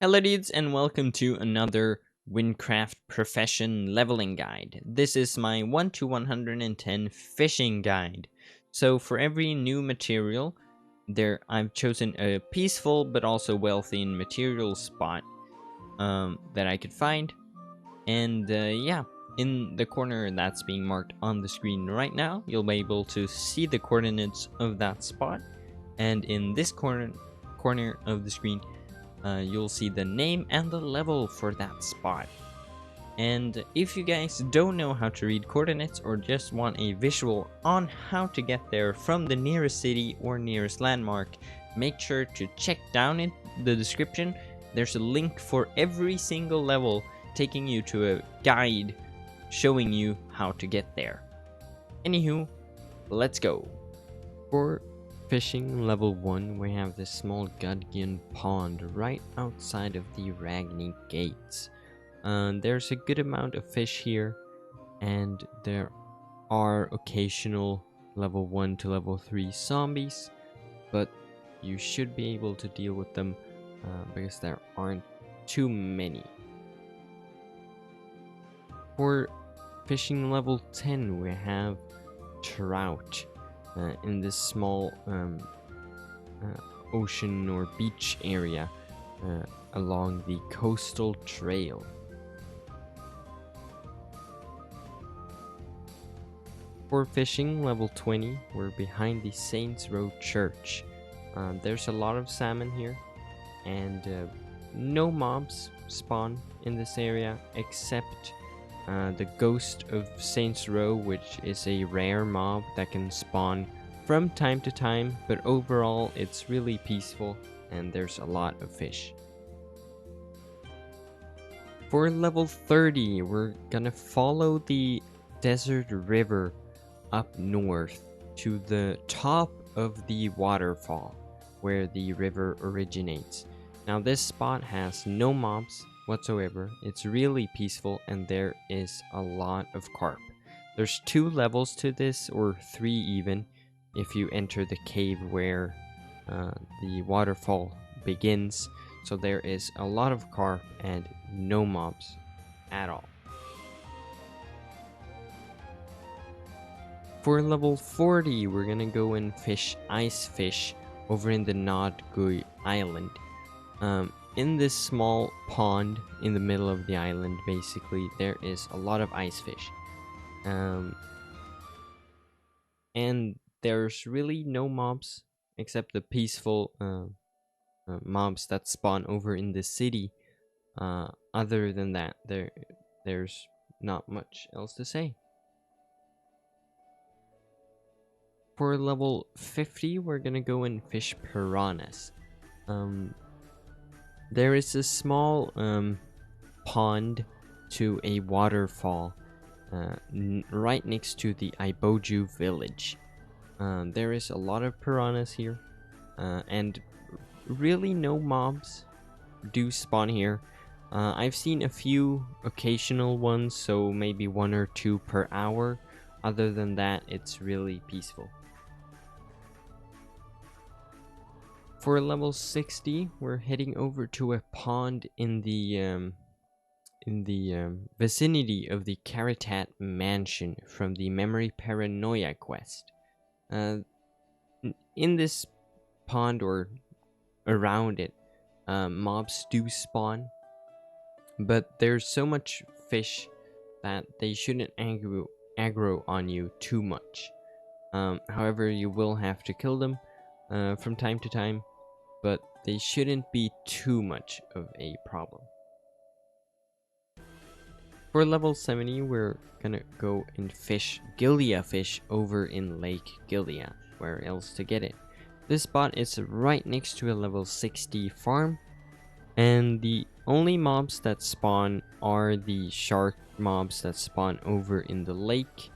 Hello dudes and welcome to another Wynncraft profession leveling guide. This is my 1 to 110 fishing guide. So for every new material, I've chosen a peaceful but also wealthy in material spot that I could find. And yeah, in the corner that's being marked on the screen right now, you'll be able to see the coordinates of that spot. And in this corner of the screen, you'll see the name and the level for that spot. And if you guys don't know how to read coordinates or just want a visual on how to get there from the nearest city or nearest landmark, make sure to check down in the description. There's a link for every single level taking you to a guide showing you how to get there. Anywho, let's go. For fishing level 1, we have this small Gudgian pond right outside of the Ragni gates. There's a good amount of fish here, and there are occasional level 1 to level 3 zombies, but you should be able to deal with them because there aren't too many. For fishing level 10, we have trout. In this small ocean or beach area along the coastal trail. For fishing level 20, we're behind the Saints Row Church. There's a lot of salmon here, and no mobs spawn in this area except the Ghost of Saints Row, which is a rare mob that can spawn from time to time, but overall it's really peaceful and there's a lot of fish. For level 30, we're gonna follow the desert river up north to the top of the waterfall where the river originates. Now this spot has no mobs whatsoever. It's really peaceful and there is a lot of carp. There's 2 levels to this, or 3 even, if you enter the cave where the waterfall begins. So there is a lot of carp and no mobs at all. For level 40, we're gonna go and fish ice fish over in the Nodgui Island. In this small pond in the middle of the island, basically, there is a lot of ice fish. And there's really no mobs except the peaceful mobs that spawn over in the city. Other than that, there's not much else to say. For level 50, we're gonna go and fish piranhas. There is a small pond to a waterfall right next to the Iboju village. There is a lot of piranhas here, and really no mobs do spawn here. I've seen a few occasional ones, so maybe 1 or 2 per hour. Other than that, it's really peaceful. For level 60, we're heading over to a pond in the vicinity of the Caritat Mansion from the Memory Paranoia quest. In this pond or around it, mobs do spawn, but there's so much fish that they shouldn't aggro on you too much. However, you will have to kill them from time to time, but they shouldn't be too much of a problem. For level 70, we're gonna go and fish Gilia fish over in Lake Gilia. Where else to get it? This spot is right next to a level 60 farm, and the only mobs that spawn are the shark mobs that spawn over in the lake.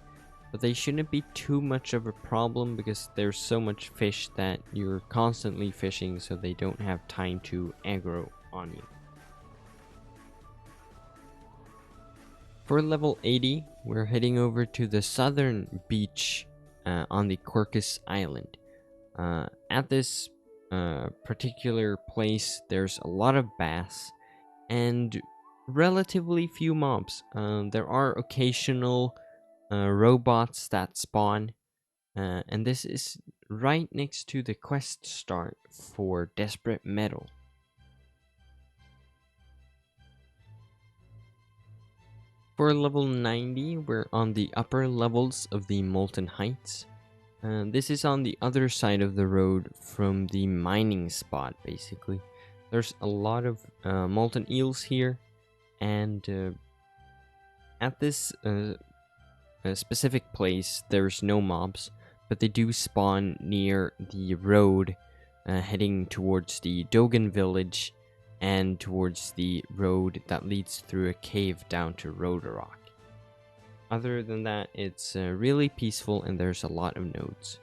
But they shouldn't be too much of a problem because there's so much fish that you're constantly fishing, so they don't have time to aggro on you. For level 80, we're heading over to the southern beach on the Corcus Island. At this particular place, there's a lot of bass and relatively few mobs. There are occasional robots that spawn, and this is right next to the quest start for Desperate Metal. For level 90, we're on the upper levels of the Molten Heights. This is on the other side of the road from the mining spot, basically. There's a lot of molten eels here, and at this specific place, there's no mobs, but they do spawn near the road heading towards the Dogan village and towards the road that leads through a cave down to Rodarok. Other than that, it's really peaceful and there's a lot of nodes.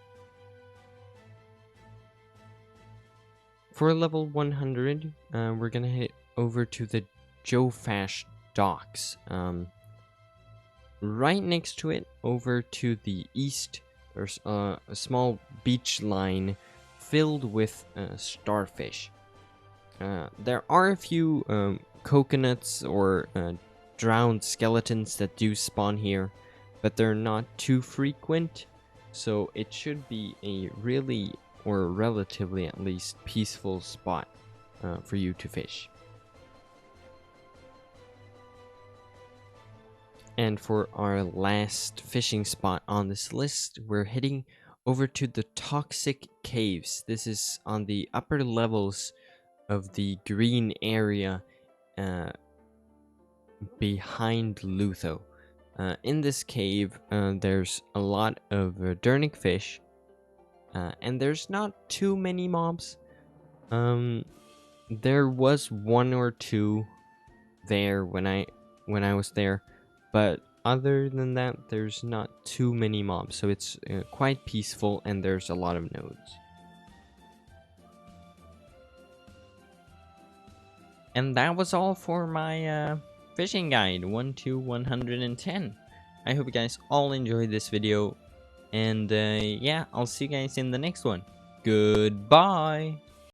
For level 100, we're gonna head over to the Jofash docks. Right next to it, over to the east, there's a small beach line filled with starfish. There are a few coconuts or drowned skeletons that do spawn here, but they're not too frequent, so it should be a really, or relatively at least, peaceful spot for you to fish. And for our last fishing spot on this list, we're heading over to the Toxic Caves. This is on the upper levels of the green area behind Lutho. In this cave, there's a lot of Dernic fish, and there's not too many mobs. There was one or two there when I was there, but other than that, there's not too many mobs, so it's quite peaceful and there's a lot of nodes. And that was all for my fishing guide 1 to 110. I hope you guys all enjoyed this video, and yeah, I'll see you guys in the next one. Goodbye!